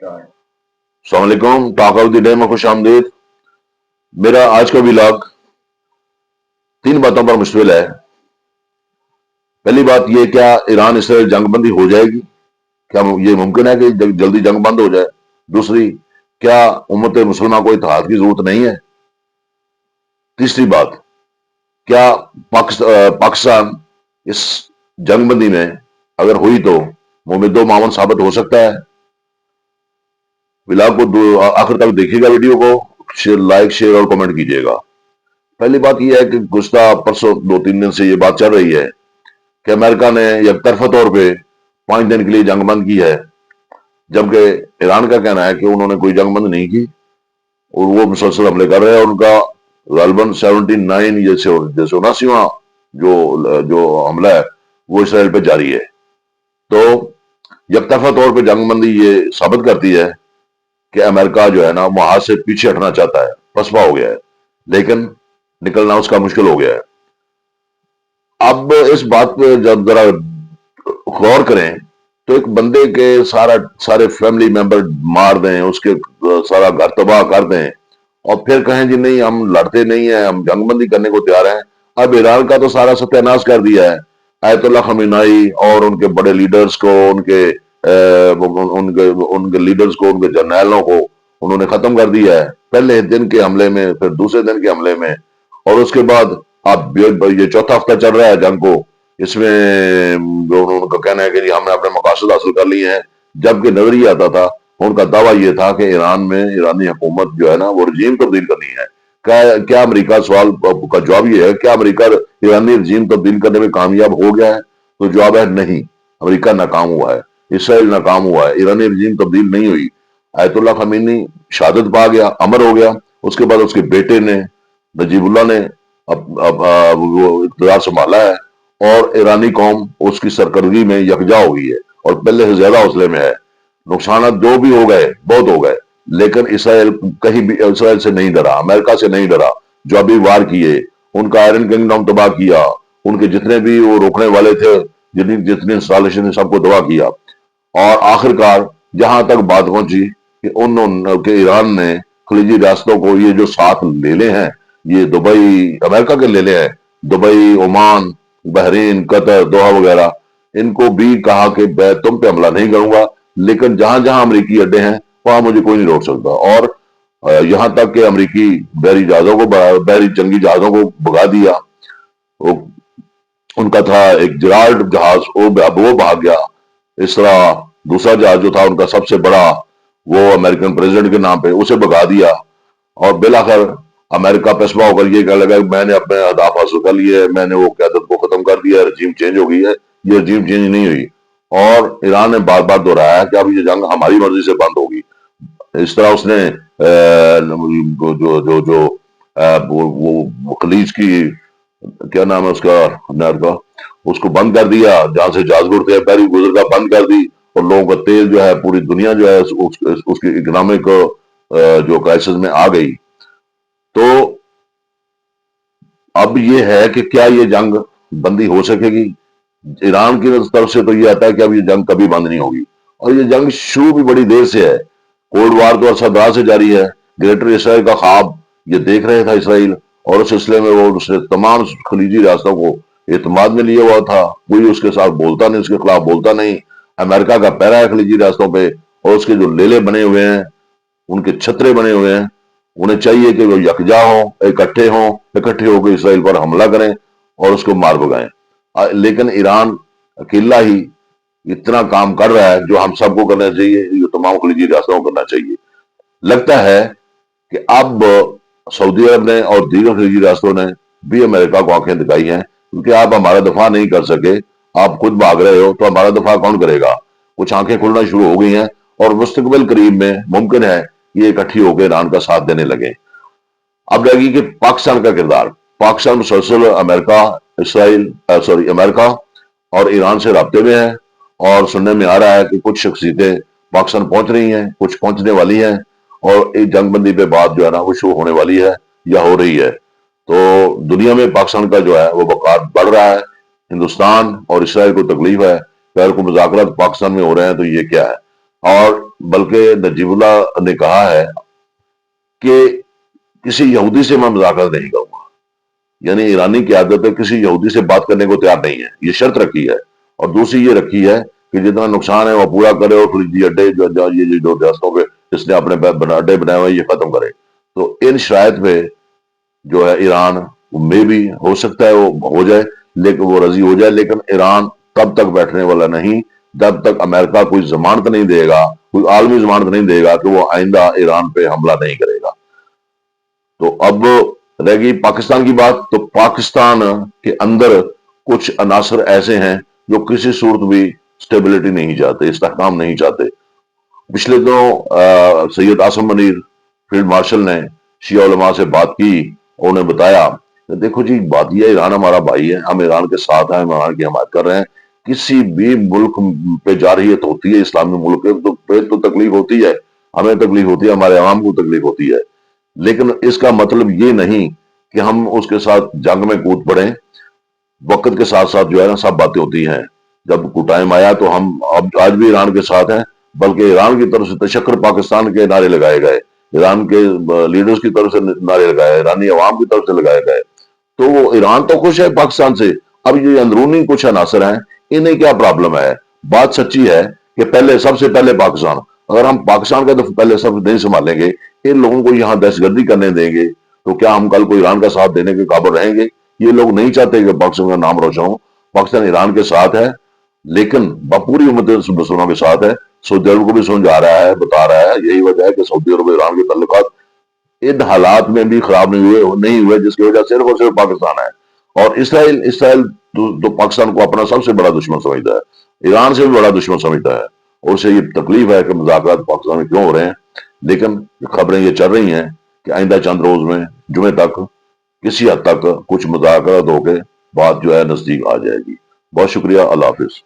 السلام علیکم، talk of the day میں خوش آمدید۔ میرا آج کا ولاگ 3 باتوں پر مشتمل ہے۔ پہلی بات یہ، کیا ایران اسرائیل جنگ بندی ہو جائے گی؟ کیا یہ ممکن ہے کہ جلدی جنگ بند ہو جائے؟ دوسری، کیا امت مسلمہ کو اتحاد کی ضرورت نہیں ہے؟ تیسری بات، کیا پاکستان اس جنگ بندی میں اگر ہوئی تو ممد و معاون ثابت ہو سکتا ہے؟ ولاگ کو آخر تک دیکھیے گا، ویڈیو کو لائک شیئر اور کمنٹ کیجیے گا۔ پہلی بات یہ ہے کہ گزشتہ پرسوں 2-3 دن سے یہ بات چل رہی ہے کہ امریکہ نے یک طرفہ طور پہ 5 دن کے لیے جنگ بند کی ہے، جبکہ ایران کا کہنا ہے کہ انہوں نے کوئی جنگ بند نہیں کی اور وہ مسلسل حملے کر رہے ہیں، اور ان کا غالباً 79 جیسے 79واں جو حملہ ہے وہ اسرائیل پہ جاری ہے۔ تو یک طرفہ طور پہ جنگ بندی یہ ثابت کرتی ہے کہ امریکہ جو ہے نا وہاں سے پیچھے ہٹنا چاہتا ہے، پسپا ہو گیا ہے، لیکن نکلنا اس کا مشکل ہو گیا ہے۔ اب اس بات پہ جب ذرا غور کریں تو ایک بندے کے سارے فیملی ممبر مار دیں، اس کے سارا گھر تباہ کر دیں، اور پھر کہیں جی نہیں ہم لڑتے نہیں ہیں، ہم جنگ بندی کرنے کو تیار ہیں۔ اب ایران کا تو سارا ستیہ ناش کر دیا ہے، آیت اللہ خمینائی اور ان کے بڑے لیڈرز کو، ان کے لیڈرز کو، ان کے جرنیلوں کو انہوں نے ختم کر دیا ہے، پہلے دن کے حملے میں، پھر دوسرے دن کے حملے میں، اور اس کے بعد اب یہ چوتھا ہفتہ چل رہا ہے جنگ کو۔ اس میں انہوں کا کہنا ہے کہ ہم نے اپنے مقاصد حاصل کر لیے ہیں، جبکہ نظر یہ آتا تھا، ان کا دعویٰ یہ تھا کہ ایران میں ایرانی حکومت جو ہے نا وہ رجیم تبدیل کرنی ہے۔ کیا امریکہ، سوال کا جواب یہ ہے، کیا امریکہ ایرانی رجیم تبدیل کرنے میں کامیاب ہو گیا ہے؟ تو جواب ہے نہیں، امریکہ ناکام ہوا ہے، اسرائیل ناکام ہوا ہے، ایرانی رجیم تبدیل نہیں ہوئی۔ آیت اللہ خمینی شہادت پا گیا، امر ہو گیا، اس کے بعد اس کے بیٹے نے نجیب اللہ نے وہ اقتدار سنبھالا ہے، اور ایرانی قوم اس کی سرکردگی میں یکجا ہو گئی ہے اور پہلے سے زیادہ حوصلے میں ہے۔ نقصانات جو بھی ہو گئے بہت ہو گئے، لیکن اسرائیل کہیں بھی اسرائیل سے نہیں ڈرا، امریکہ سے نہیں ڈرا۔ جو ابھی وار کیے، ان کا آئرن کنگڈم تباہ کیا، ان کے جتنے بھی وہ روکنے والے تھے، جتنی انسٹالیشن سب کو تباہ کیا، اور آخر کار جہاں تک بات پہنچی کہ ایران نے خلیجی ریاستوں کو یہ جو ساتھ لے لے ہیں، یہ دبئی امریکہ کے لے لے ہیں، دبئی، عمان، بحرین، قطر، دوحہ وغیرہ، ان کو بھی کہا کہ میں تم پہ حملہ نہیں کروں گا، لیکن جہاں جہاں امریکی اڈے ہیں وہاں مجھے کوئی نہیں روک سکتا۔ اور یہاں تک کہ امریکی بحری جنگی جہازوں کو بھگا دیا۔ ان کا تھا ایک جرالڈ جہاز، وہ بھاگ گیا۔ اس طرح دوسرا جہاز جو تھا ان کا سب سے بڑا، وہ امریکن پریزیڈنٹ کے نام پہ، اسے بھگا دیا، اور بالآخر امریکہ پسپا ہو کر یہ کہنے لگا کہ میں نے اپنے اہداف حاصل کر لیے، میں نے وہ قیادت کو ختم کر دیا، رجیم چینج ہو گئی ہے۔ یہ رجیم چینج نہیں ہوئی، اور ایران نے بار بار دہرایا ہے کہ اب یہ جنگ ہماری مرضی سے بند ہوگی۔ اس طرح اس نے وہ خلیج کی، کیا نام ہے اس کا، نہر کا، اس کو بند کر دیا، جہاں سے جہاز اڑتے ہیں پہلی گزرگاہ بند کر دی، اور لوگوں کا تیل جو ہے، پوری دنیا جو ہے اس کی اکنامک جو کرائسس میں آ گئی۔ تو اب یہ ہے کہ کیا یہ جنگ بندی ہو سکے گی؟ ایران کی طرف سے تو یہ آتا ہے کہ اب یہ جنگ کبھی بند نہیں ہوگی، اور یہ جنگ شروع بھی بڑی دیر سے ہے۔ کولڈ وار تو عرصہ دراز سے جاری ہے۔ گریٹر اسرائیل کا خواب یہ دیکھ رہے تھا اسرائیل، اور اس سلسلے میں وہ اس نے تمام خلیجی ریاستوں کو اعتماد میں لیے ہوا تھا، کوئی اس کے ساتھ بولتا نہیں، اس کے خلاف بولتا نہیں۔ امریکہ کا پہرا ہے خلیجی ریاستوں پہ، اور اس کے جو لیلے بنے ہوئے ہیں، ان کے چھترے بنے ہوئے ہیں، انہیں چاہیے کہ وہ یکجا ہوں، اکٹھے ہو کے اسرائیل پر حملہ کریں اور اس کو مار بگائیں۔ لیکن ایران اکیلا ہی اتنا کام کر رہا ہے جو ہم سب کو کرنا چاہیے، جو تمام خلیجی ریاستوں کو کرنا چاہیے۔ لگتا ہے کہ اب سعودی عرب نے اور دیگر خلیجی ریاستوں نے بھی امریکہ کو آنکھیں دکھائی ہیں، کیونکہ آپ ہمارا دفاع نہیں کر سکے، آپ خود بھاگ رہے ہو، تو ہمارا دفاع کون کرے گا؟ کچھ آنکھیں کھلنا شروع ہو گئی ہیں، اور مستقبل قریب میں ممکن ہے یہ اکٹھی ہو کے ایران کا ساتھ دینے لگے۔ اب رہے گی کہ پاکستان کا کردار۔ پاکستان مسلسل امریکہ اور ایران سے رابطے میں ہے، اور سننے میں آ رہا ہے کہ کچھ شخصیتیں پاکستان پہنچ رہی ہیں، کچھ پہنچنے والی ہیں، اور ایک جنگ بندی پہ بات جو ہے نا وہ شروع ہونے والی ہے یا ہو رہی ہے۔ تو دنیا میں پاکستان کا جو ہے وہ وقار بڑھ رہا ہے۔ ہندوستان اور اسرائیل کو تکلیف ہے کہ اگر کوئی مذاکرات پاکستان میں ہو رہے ہیں تو یہ کیا ہے؟ اور بلکہ نجیب اللہ نے کہا ہے کہ کسی یہودی سے میں مذاکرات نہیں کروں گا، یعنی ایرانی کی عادت ہے کسی یہودی سے بات کرنے کو تیار نہیں ہے، یہ شرط رکھی ہے۔ اور دوسری یہ رکھی ہے کہ جتنا نقصان ہے وہ پورا کرے، اور خلیجی اڈے یہ جو ریاستوں کے اس نے اپنے اڈے بنائے ہوئے یہ ختم کرے۔ تو ان شرائط پہ جو ہے ایران میں بھی ہو سکتا ہے وہ ہو جائے، لیکن وہ راضی ہو جائے، لیکن ایران تب تک بیٹھنے والا نہیں جب تک امریکہ کوئی ضمانت نہیں دے گا، کوئی عالمی ضمانت نہیں دے گا کہ وہ آئندہ ایران پہ حملہ نہیں کرے گا۔ تو اب رہ گئی پاکستان کی بات، تو پاکستان کے اندر کچھ عناصر ایسے ہیں جو کسی صورت بھی سٹیبلٹی نہیں چاہتے، استحکام نہیں چاہتے۔ پچھلے دنوں سید آصم منیر فیلڈ مارشل نے شیعہ علماء سے بات کی، انہوں نے بتایا کہ دیکھو جی بات یہ ہے، ایران ہمارا بھائی ہے، ہم ایران کے ساتھ ہیں، ہم ایران کی حمایت کر رہے ہیں۔ کسی بھی ملک پہ جارحیت ہوتی ہے، اسلامی ملک پہ تو تکلیف ہوتی ہے، ہمیں تکلیف ہوتی ہے، ہمارے عوام کو تکلیف ہوتی ہے، لیکن اس کا مطلب یہ نہیں کہ ہم اس کے ساتھ جنگ میں کود پڑیں۔ وقت کے ساتھ ساتھ جو ہے نا سب باتیں ہوتی ہیں، جب کو ٹائم آیا تو ہم اب آج بھی ایران کے ساتھ ہیں، بلکہ ایران کی طرف سے تشکر پاکستان کے نعرے لگائے گئے، ایران کے لیڈرز کی طرف سے نعرے لگائے، ایرانی عوام کی طرف سے لگائے گئے۔ تو وہ ایران تو خوش ہے پاکستان سے، اب یہ اندرونی کچھ عناصر ہیں، انہیں کیا پرابلم ہے؟ بات سچی ہے کہ پہلے سب سے پہلے پاکستان، اگر ہم پاکستان کا تو پہلے سب نہیں سنبھالیں گے، ان لوگوں کو یہاں دہشت گردی کرنے دیں گے، تو کیا ہم کل کو ایران کا ساتھ دینے کے قابل رہیں گے؟ یہ لوگ نہیں چاہتے کہ پاکستان کا نام روشن ہو۔ پاکستان ایران کے ساتھ ہے، لیکن پوری امت مسلمانوں کے ساتھ ہے۔ سعودی عرب کو بھی سمجھا رہا ہے، بتا رہا ہے، یہی وجہ ہے کہ سعودی عرب ایران کے تعلقات ان حالات میں بھی خراب نہیں ہوئے جس کی وجہ صرف اور صرف پاکستان ہے۔ اور اسرائیل تو پاکستان کو اپنا سب سے بڑا دشمن سمجھتا ہے، ایران سے بھی بڑا دشمن سمجھتا ہے، اور اسے یہ تکلیف ہے کہ مذاکرات پاکستان میں کیوں ہو رہے ہیں۔ لیکن خبریں یہ چل رہی ہیں کہ آئندہ چند روز میں جمعے تک کسی حد تک کچھ مذاکرات ہو کے بات جو ہے نزدیک آ جائے گی۔ بہت شکریہ، اللہ حافظ۔